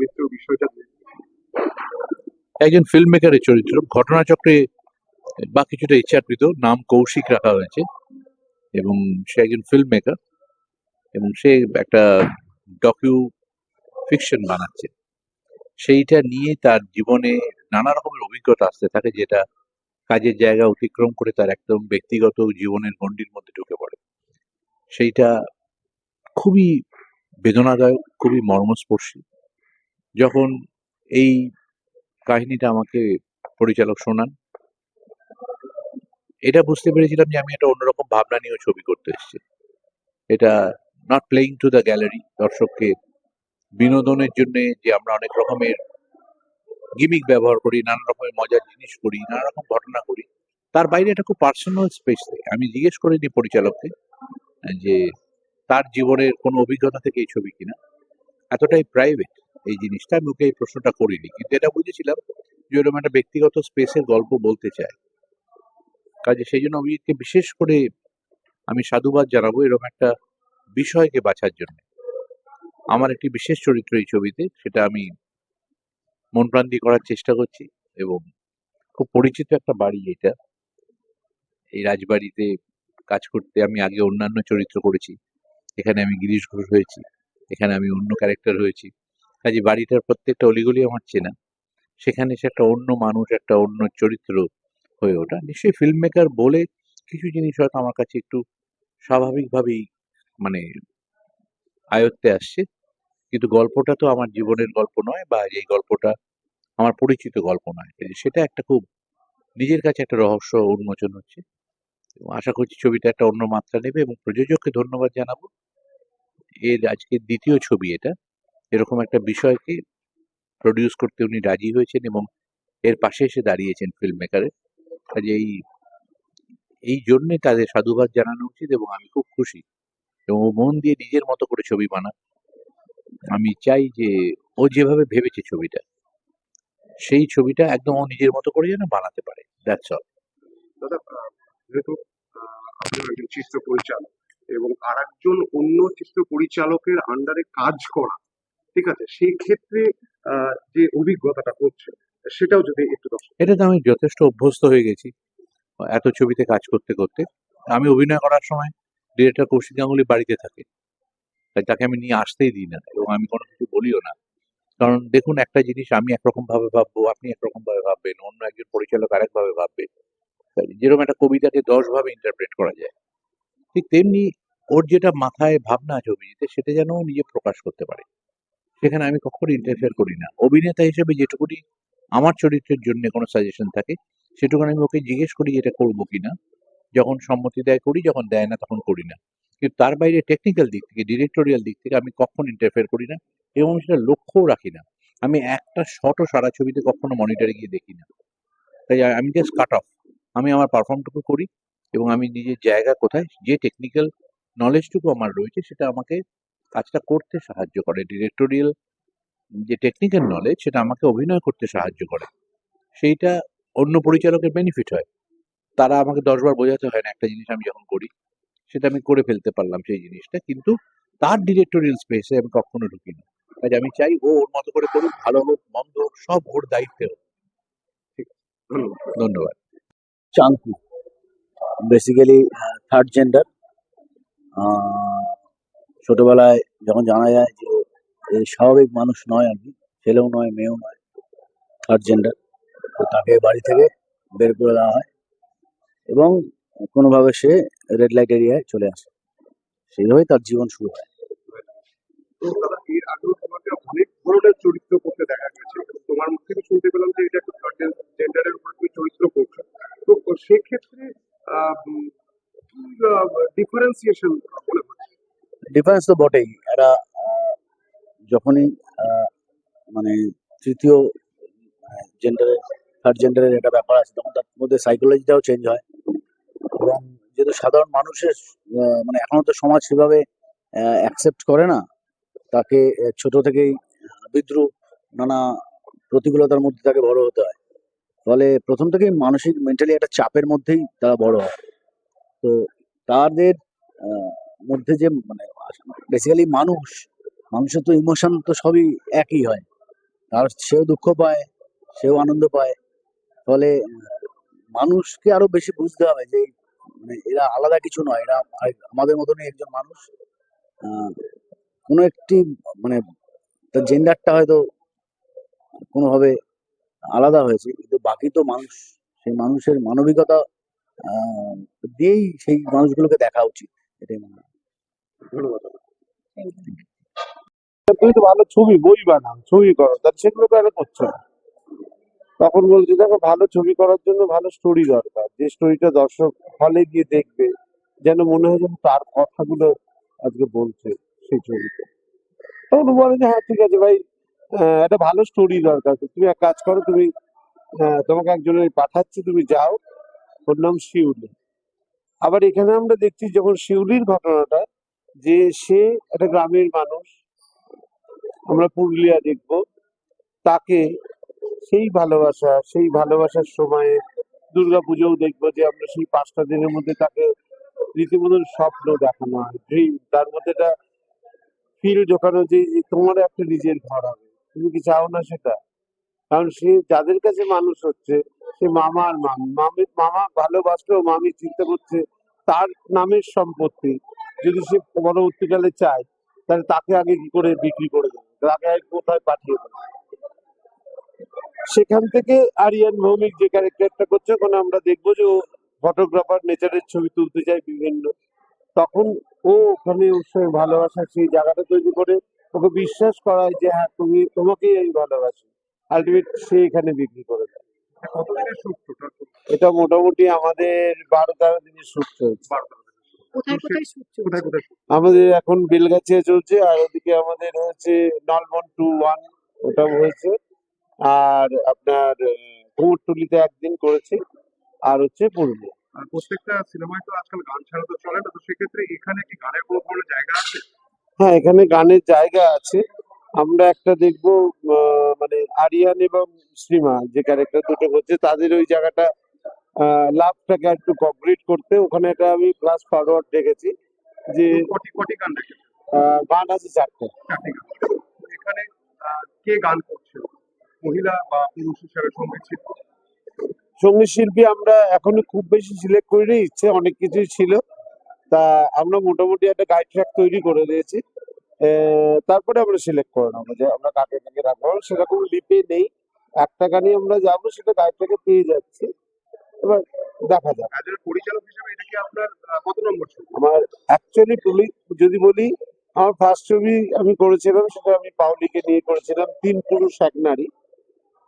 চরিত্র বিষয়টা একজন ফিল্ম মেকারের চরিত্র, ঘটনাচক্রে বা কিছুটা ইচ্ছাকৃত নাম কৌশিক রাখা হয়েছে, এবং সে একজন ফিল্ম মেকার এবং সে একটা ডকিউ ফিকশন বানাচ্ছে। সেইটা নিয়ে তার জীবনে নানা রকমের অভিজ্ঞতা আসতে থাকে, যেটা কাজের জায়গা অতিক্রম করে তার একদম ব্যক্তিগত জীবনের গণ্ডির মধ্যে ঢুকে পড়ে। সেইটা খুবই বেদনাদায়ক, খুবই মর্মস্পর্শী। যখন এই কাহিনীটা আমাকে পরিচালক শোনান, এটা বুঝতে পেরেছিলাম যে আমি একটা অন্যরকম ভাবনা নিয়েও ছবি করতে এসেছি। এটা not playing to the gallery, দর্শককে বিনোদনের জন্য যে আমরা অনেক রকমের গিমিক ব্যবহার করি, নানা রকমের মজার জিনিস করি, নানা রকম ঘটনা করি, তার বাইরে একটা খুব পার্সোনাল স্পেস থাকে। আমি জিজ্ঞেস করিনি পরিচালককে যে তার জীবনের কোনো অভিজ্ঞতা থেকে এই ছবি কিনা, এতটাই প্রাইভেট এই জিনিসটা, আমি ওকে এই প্রশ্নটা করিনি, কিন্তু এটা বুঝেছিলাম যে ওরকম একটা ব্যক্তিগত স্পেসের গল্প বলতে চায়। কাজে সেই জন্য অভিজিৎকে বিশেষ করে আমি সাধুবাদ জানাবো এরকম একটা বিষয়কে বাছার জন্য। আমার একটি বিশেষ চরিত্র এই ছবিতে, সেটা আমি মন প্রাণ দিয়ে করার চেষ্টা করছি, এবং খুব পরিচিত একটা বাড়ি এটা। এই রাজবাড়িতে কাজ করতে আমি আগে অন্যান্য চরিত্র করেছি, এখানে আমি গিরিশ ঘোষ হয়েছি, এখানে আমি অন্য ক্যারেক্টার হয়েছি। কাজে বাড়িটার প্রত্যেকটা অলিগলি আমার চেনা, সেখানে সে একটা অন্য মানুষ, একটা অন্য চরিত্র হয়ে ওঠা। নিশ্চয়ই ফিল্ম মেকার বলে কিছু জিনিস হয়তো আমার কাছে একটু স্বাভাবিকভাবেই মানে আয়ত্তে আসছে, কিন্তু গল্পটা তো আমার জীবনের গল্প নয়, বা এই গল্পটা আমার পরিচিত গল্প নয়। সেটা একটা খুব নিজের কাছে একটা রহস্য উন্মোচন হচ্ছে, এবং আশা করছি ছবিটা একটা অন্য মাত্রা নেবে, এবং প্রযোজককে ধন্যবাদ জানাবো। এর আজকে দ্বিতীয় ছবি এটা, এরকম একটা বিষয়কে প্রডিউস করতে উনি রাজি হয়েছেন এবং এর পাশে এসে দাঁড়িয়েছেন ফিল্ম মেকারের। কাজে এই জন্যে তাদের সাধুবাদ জানানো উচিত, এবং আমি খুব খুশি। এবং ও মন দিয়ে নিজের মতো করে ছবি বানাক। আমি চাই যে ও যেভাবে ভেবেছে ছবিটা, সেই ছবিটা একদম ও নিজের মতো করে যেন বানাতে পারে। That's all. দাদা, যেহেতু আপনি একজন চিত্র পরিচালক এবং আর একজন অন্য চিত্র পরিচালকের আন্ডারে কাজ করা, ঠিক আছে, সেই ক্ষেত্রে যে অভিজ্ঞতাটা হচ্ছে সেটাও যদি একটু এটাতে আমি যথেষ্ট অভ্যস্ত হয়ে গেছি এত ছবিতে কাজ করতে করতে। আমি অভিনয় করার সময় ডিরেক্টর কৌশিক গাঙ্গুলি বাড়িতে থাকে, তাই তাকে আমি নিয়ে আসতেই দিই না, এবং আমি কোনো কিছু বলিও না। কারণ দেখুন, একটা জিনিস আমি একরকম ভাবে ভাববো, আপনি একরকম ভাবে ভাববেন, অন্য একজন পরিচালক আরেক ভাবে ভাববে। তাই যেরকম একটা কবিতাকে 10 ভাবে ইন্টারপ্রেট করা যায়, ঠিক তেমনি ওর যেটা মাথায় ভাবনা আছে অভিজিতের, সেটা যেন ও নিজে প্রকাশ করতে পারে। সেখানে আমি কখনো ইন্টারফেয়ার করি না। অভিনেতা হিসেবে যেটুকুনি আমার চরিত্রের জন্য কোনো সাজেশন থাকে, সেটুকুনি আমি ওকে জিজ্ঞেস করি যে এটা করবো কিনা। যখন সম্মতি দেয় করি, যখন দেয় না তখন করি না। কিন্তু তার বাইরে টেকনিক্যাল দিক থেকে, ডিরেক্টোরিয়াল দিক থেকে আমি কখনো ইন্টারফেয়ার করি না, এবং সেটা লক্ষ্যও রাখি না। আমি একটা শটও সারা ছবিতে কখনো মনিটরে গিয়ে দেখি না। তাই আমি জাস্ট কাট অফ। আমি আমার পারফর্মটুকু করি, এবং আমি নিজের জায়গা কোথায়, যে টেকনিক্যাল নলেজটুকু আমার রয়েছে, সেটা আমাকে কাজটা করতে সাহায্য করে। ডিরেক্টোরিয়াল যে টেকনিক্যাল নলেজ, সেটা আমাকে অভিনয় করতে সাহায্য করে। সেইটা অন্য পরিচালকের বেনিফিট হয়। তারা আমাকে 10 বার বোঝাতে হয় না, একটা জিনিস আমি যখন করি সেটা আমি করে ফেলতে পারলাম সেই জিনিসটা, কিন্তু তার ডিরেক্টোরিয়াল স্পেসে আমি কখনো ঢুকি না। কাজে আমি চাই ও ওর মতো করে করুক, ভালো হোক মন্দ হোক, সব ওর দায়িত্বে হোক। ঠিক আছে, ধন্যবাদ। চাঙ্কু বেসিক্যালি থার্ড জেন্ডার। ছোটবেলায় যখন জানা যায় যে এই স্বাভাবিক মানুষ নয়, আর কি ছেলেও নয় মেয়েও নয়, থার্ড জেন্ডার, তো তাকে বাড়ি থেকে বের করে দেওয়া হয় এবং কোনোভাবে সে রেড লাইট এরিয়ায় চলে আসে। সেইভাবেই তার জীবন শুরু হয়। তো দাদা, এর আগেও তোমাকে অনেক ধরনের চরিত্র করতে দেখা গেছে, তোমার মুখ থেকে শুনতে পেলাম যে এটা একটা থার্ড জেন্ডারের উপর তুমি চরিত্র করছো। তো সেক্ষেত্রে ডিফারেন্সিয়েশন মনে হচ্ছে? ডিফারেন্স তো বটেই। একটা যখনই মানে তৃতীয় জেন্ডারের, থার্ড জেন্ডারের একটা ব্যাপার আছে, তখন তার মধ্যে সাইকোলজিটাও চেঞ্জ হয়। এবং যেহেতু সাধারণ মানুষের মানে এখনো তো সমাজ সেভাবে অ্যাকসেপ্ট করে না, তাকে ছোট থেকেই বিদ্রুপ, নানা প্রতিকূলতার মধ্যে তাকে বড় হতে হয়। ফলে প্রথম থেকেই মানসিক মেন্টালি একটা চাপের মধ্যেই তারা বড় হয়। তো তাদের মধ্যে যে মানে বেসিক্যালি মানুষের তো ইমোশন তো সবই একই হয়, আর সেও দুঃখ পায়, সেও আনন্দ পায়। ফলে মানুষকে আরো বেশি বুঝতে হবে যে মানে এরা আলাদা কিছু নয়, এরা আমাদের মতনই একজন মানুষ। আহ, কোনো একটি মানে তার জেন্ডারটা হয়তো কোনোভাবে আলাদা হয়েছে, কিন্তু বাকি তো মানুষ। সেই মানুষের মানবিকতা আহ, দিয়েই সেই মানুষগুলোকে দেখা উচিত, এটাই মনে হয়। ধন্যবাদ। তুমি তো ভালো ছবি বই বানাও, ছবি করো, তাহলে সেগুলো কেন করছো না? তখন বলছি দেখো, ভালো ছবি করার জন্য ভালো স্টোরি দরকার, যে স্টোরিটা দর্শক হলে গিয়ে দেখবে, যেন মনে হয় যেন তার কথাগুলো আজকে বলছে সেই ছবিতে। তখন বলে যে হ্যাঁ ঠিক আছে ভাই, একটা ভালো স্টোরি দরকার। তুমি এক কাজ করো, তুমি তোমাকে একজনের পাঠাচ্ছি, তুমি যাও, ওর নাম শিউলি। আবার এখানে আমরা দেখছি যখন শিউলির ঘটনাটা, যে সে একটা গ্রামের মানুষ, আমরা পুরুলিয়া দেখবো, তাকে সেই ভালোবাসার সময়ে দুর্গাপুজোও দেখবো যে আমরা সেই 5টা দিনের মধ্যে তাকে রীতিমতো স্বপ্ন দেখানো হয়, ড্রিম, তার মধ্যে একটা ফিল ঢোকানো, যে তোমার একটা নিজের ঘর হবে। তুমি কি চাও না সেটা? কারণ সে যাদের কাছে মানুষ হচ্ছে, সে মামা আর মামা ভালোবাসলেও মামি চিন্তা করছে তার নামের সম্পত্তি যদি সে পরবর্তীকালে চায়, তাহলে তাকে আগে কি করে বিক্রি করে দেবে, তাকে আগে কোথায় পাঠিয়ে দেবে। সেখান থেকে আরিয়ান ভৌমিক যে ক্যারেক্টারটা করছে, ওখানে আমরা দেখবো যে ও ফটোগ্রাফার, নেচারের ছবি তুলতে যায় বিভিন্ন। তখন ও ওখানে ওর সঙ্গে ভালোবাসার সেই জায়গাটা তৈরি করে ওকে বিশ্বাস করায় যে হ্যাঁ তোমাকেই আমি ভালোবাসি। আলটিমেট সে এখানে বিক্রি করে দেয়। কতদিনের শুট টোটাল? এটা মোটামুটি আমাদের 12-13 দিনের শুট চলছে। 12 কোথায় কোথায় কোথায় shoot? আমাদের এখন বেলগাছিয়া চলছে, আর ওদিকে আমাদের হচ্ছে নলবন 2-1, ওটাও হয়েছে। আর আপনার কুমোরটুলিতে একদিন করেছি, আর হচ্ছে পুরুলিয়া। আর প্রত্যেকটা সিনেমায় তো আজকাল গান ছাড়া তো চলে না, তো সেক্ষেত্রে এখানে কি গানের কোনো ধরনের জায়গা আছে? হ্যাঁ, এখানে গানের জায়গা আছে। আমরা একটা দেখবো, মানে আরিয়ান এবং শ্রীমা যে ক্যারেক্টার দুটো করছে, তাদের ওই জায়গাটা লাভটাকে একটু কমপ্লিট করতে ওখানে একটা আমি ক্লাস ফরওয়ার্ড দেখেছি যে কটি কটি গান রেখেছে? গান আছে 4টে। 4টি গান। তো এখানে কে গান করছে, মহিলা বা পুরুষ হিসাবে সঙ্গীত শিল্পী? সঙ্গীত শিল্পী আমরা এখনো খুব বেশি সিলেক্ট করিনি, ইচ্ছে অনেক কিছুই ছিল। তা আমরা মোটামুটি একটা গাইড ট্র্যাক তৈরি করে দিয়েছি। তারপরে আমরা সিলেক্ট করে নেবো যে আমরা কাকে কাকে রাখবো। সেরকম লিপে নেই, একটা গানই আমরা যাবো, সেটা গাইড ট্র্যাকে পেয়ে যাচ্ছি। এবার দেখা যাক। একজন পরিচালক হিসেবে এটা কি আপনার কত নম্বর ছবি? আমার অ্যাকচুয়ালি যদি বলি, আমার ফার্স্ট ছবি আমি করেছিলাম, সেটা আমি পাওলিকে নিয়ে করেছিলাম, 3 পুরুষ 1 নারী।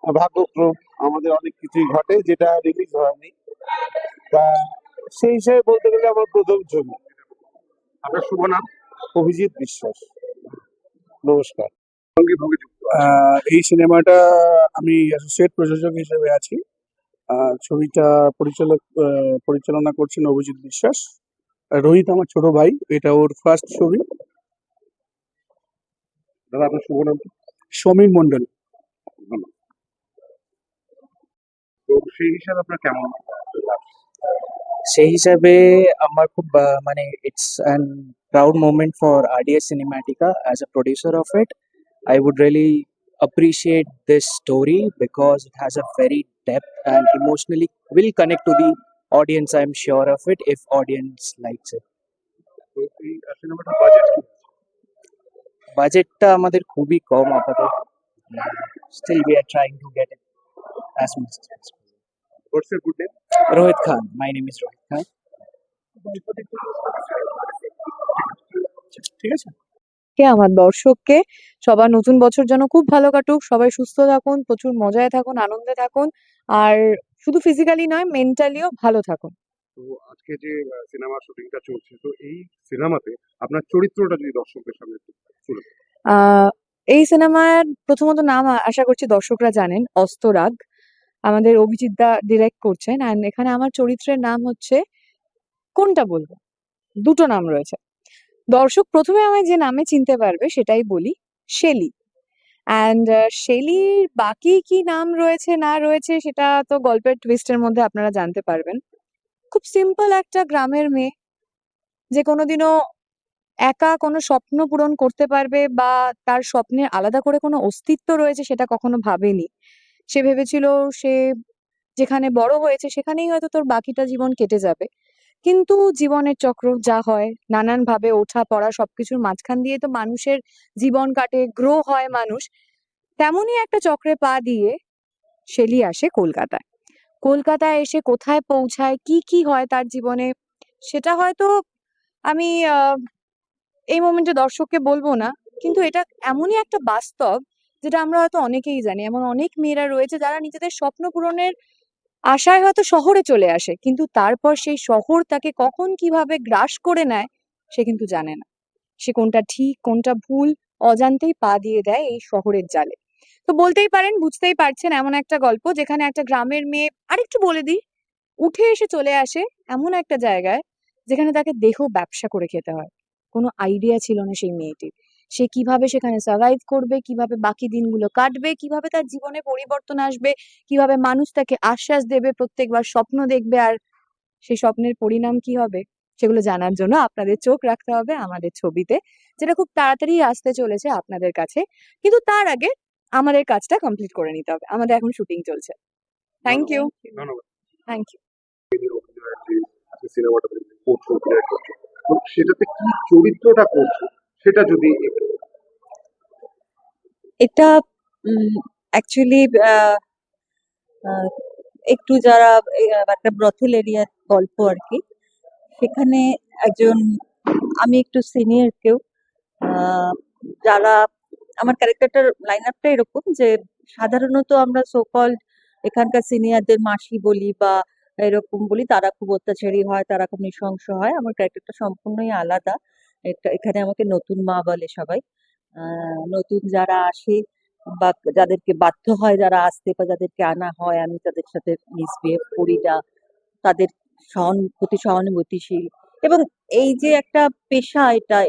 ভাগ্যক্রম আমাদের অনেক কিছুই ঘটে, যেটা রিলিজ হয়নি। তা সেই হিসাবে বলতে গেলে আমার প্রথম ছবি। আপনার শুভ নাম? অভিজিৎ বিশ্বাস। নমস্কার। সঙ্গে ভোগে যুক্ত আছে। এই সিনেমাটা আমি অ্যাসোসিয়েট প্রযোজক হিসেবে আছি। ছবিটা পরিচালনা করছেন অভিজিৎ বিশ্বাস। রোহিত আমার ছোট ভাই, এটা ওর ফার্স্ট ছবি। দাদা আপনার শুভ নাম? সমীর মন্ডল। তো সেই হিসাবে আপনার কেমন লাগছে? সেই হিসাবে আমার খুব মানে it's an proud moment for RDS Cinematica. As a producer of it, I would really appreciate this story because it has a very depth and emotionally will connect to the audience. I'm sure of it if audience likes it. তো এই সিনেমাটার budget কি? বাজেটটা আমাদের খুবই কম আপাতত, still we are trying to get it as much as possible. What's your good name? Rohit Khan, my name is Rohit Khan. ঠিক আছে। আমার দর্শককে সবার নতুন বছর যেন খুব ভালো কাটুক, সবাই সুস্থ থাকুন, প্রচুর মজায় থাকুন, আনন্দে থাকুন, আর শুধু ফিজিক্যালি নয় মেন্টালিও ভালো থাকুন। তো আজকে যে সিনেমার শুটিংটা চলছে, তো এই সিনেমাতে আপনার চরিত্রটা যদি দর্শকদের সামনে একটু তুলে ধরেন। আহ এই সিনেমার প্রথমত নাম আশা করছি দর্শকরা জানেন, অস্তরাগ। আমাদের অভিজিৎ দা ডিরেক্ট করছেন, অ্যান্ড এখানে আমার চরিত্রের নাম হচ্ছে, কোনটা বলবো, দুটো নাম রয়েছে। দর্শক প্রথমে আমায় যে নামে চিনতে পারবে সেটাই বলি, শেলি। অ্যান্ড শেলির বাকি কি নাম রয়েছে না রয়েছে সেটা তো গল্পের টুইস্টের মধ্যে আপনারা জানতে পারবেন। খুব সিম্পল একটা গ্রামের মেয়ে, যে কোনোদিনও একা কোনো স্বপ্ন পূরণ করতে পারবে বা তার স্বপ্নের আলাদা করে কোনো অস্তিত্ব রয়েছে সেটা কখনো ভাবেনি। সে ভেবেছিল সে যেখানে বড় হয়েছে সেখানেই হয়তো তোর বাকিটা জীবন কেটে যাবে। কিন্তু জীবনের চক্র যা হয়, নানানভাবে ওঠা পড়া সবকিছুর মাঝখান দিয়ে তো মানুষের জীবন কাটে, গ্রো হয় মানুষ। তেমনই একটা চক্রে পা দিয়ে শেলি আসে কলকাতায়। কলকাতায় এসে কোথায় পৌঁছায়, কি কি হয় তার জীবনে, সেটা হয়তো আমি এই মোমেন্টে দর্শককে বলবো না। কিন্তু এটা এমনই একটা বাস্তব যেটা আমরা হয়তো অনেকেই জানি। এমন অনেক মেয়েরা রয়েছে যারা নিজেদের স্বপ্ন পূরণের আশায় হয়তো শহরে চলে আসে, কিন্তু তারপর সেই শহর তাকে কখন কিভাবে গ্রাস করে নেয় সে কিন্তু জানে না। সে কোনটা ঠিক কোনটা ভুল অজান্তেই পা দিয়ে দেয় এই শহরের জালে। তো বলতেই পারেন, বুঝতেই পারছেন, এমন একটা গল্প যেখানে একটা গ্রামের মেয়ে, আরেকটু বলে দিই, উঠে এসে চলে আসে এমন একটা জায়গায় যেখানে তাকে দেহ ব্যবসা করে খেতে হয়। কোনো আইডিয়া ছিল না সেই মেয়েটির। সে কিভাবে সেখানে সার্ভাইভ করবে, কিভাবে বাকি দিনগুলো কাটবে, কিভাবে তার জীবনে পরিবর্তন আসবে, কিভাবে মানুষ তাকে আশ্বাস দেবে, প্রত্যেকবার স্বপ্ন দেখবে, আর সেই স্বপ্নের পরিণাম কি হবে সেগুলো জানার জন্য আপনাদের চোখ রাখতে হবে আমাদের ছবিতে, যেটা খুব তাড়াতাড়ি আসতে চলেছে আপনাদের কাছে। কিন্তু তার আগে আমাদের কাজটা কমপ্লিট করে নিতে হবে, আমাদের এখন শুটিং চলছে। Thank you. ধন্যবাদ। Thank you. সিনেমাটা করছো, অভিনয় করছো, তো সেটাতে কি চরিত্রটা করছো সেটা যদি একটু এটা অ্যাকচুয়ালি একটু যারা একটা ব্রথেল এরিয়ার গল্প আর কি। সেখানে একজন, আমি একটু সিনিয়র কেউ, আহ, যারা আমার ক্যারেক্টারটার লাইন আপটা এরকম যে সাধারণত আমরা সোকল এখানকার সিনিয়রদের মাসি বলি বা এরকম বলি, তারা খুব অত্যাচারী হয়, তারা খুব নৃশংস হয়। আমার ক্যারেক্টারটা সম্পূর্ণই আলাদা। এখানে আমাকে নতুন মা বলে সবাই। নতুন যারা আসে বা যাদেরকে বাধ্য হয় যারা আসতে বা যাদেরকে আনা হয়, আমি তাদের সাথে মিসবিহেভ করি না, তাদের প্রতি সহানুভূতিশীল। এবং এই যে একটা পেশা,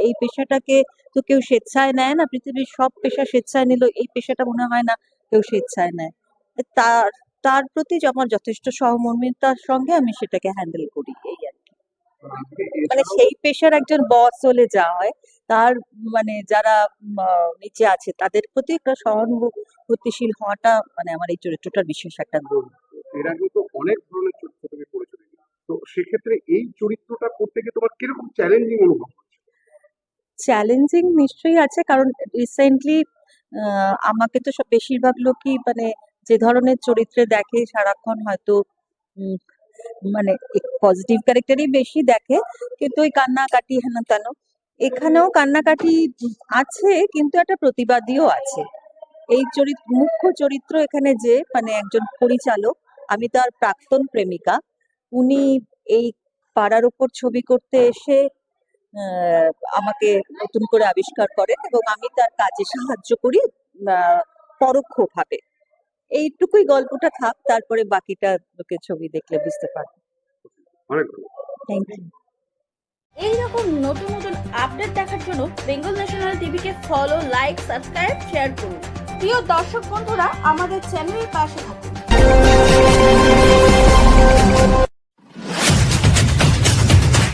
এই পেশাটাকে তো কেউ স্বেচ্ছায় নেয় না, পৃথিবীর সব পেশা স্বেচ্ছায় নিল, এই পেশাটা মনে হয় না কেউ স্বেচ্ছায় নেয়। তার তার প্রতি আমার যথেষ্ট সহমর্মিতার সঙ্গে আমি সেটাকে হ্যান্ডেল করি, এই আর কি। মানে এছাড়াও সেই পেশার একজন বস হলে যা হয়, তার মানে যারা নিচে আছে তাদের প্রতি একটা সহানুভূতিশীল হওয়াটা মানে আমার এই চরিত্রটার বিশেষ একটা গুণ। এর আগে তো অনেক ধরনের চরিত্র তুমি করেছো দেখি। তো সেক্ষেত্রে এই চরিত্রটা করতে গিয়ে তোমার কিরকম চ্যালেঞ্জিং অনুভব হচ্ছে? চ্যালেঞ্জিং নিশ্চয়ই আছে, কারণ রিসেন্টলি আমাকে তো সব বেশিরভাগ লোকই মানে যে ধরনের চরিত্রে দেখে সারাক্ষণ হয়তো উম, মানে পজিটিভ ক্যারেক্টারই বেশি দেখে, কিন্তু ওই কান্নাকাটি হেন তেন। এখানেও কান্নাকাটি আছে, কিন্তু একটা প্রতিবাদীও আছে। এই মুখ্য চরিত্র এখানে যে মানে একজন পরিচালক, আমি তার প্রাক্তন প্রেমিকা। উনি এই পাড়ার উপর ছবি করতে এসে আহ, আমাকে নতুন করে আবিষ্কার করেন এবং আমি তার কাজে সাহায্য করি পরোক্ষভাবে। এইটুকুই গল্পটা থাক, তারপরে বাকিটা লোকে ছবি দেখলে বুঝতে পারবে। অনেক ধন্যবাদ। Thank you. এইরকম নতুন নতুন আপডেট দেখার জন্য বেঙ্গল ন্যাশনাল টিভিকে ফলো, লাইক, সাবস্ক্রাইব, শেয়ার করুন। প্রিয় দর্শক বন্ধুরা, আমাদের চ্যানেলের পাশে থাকুন।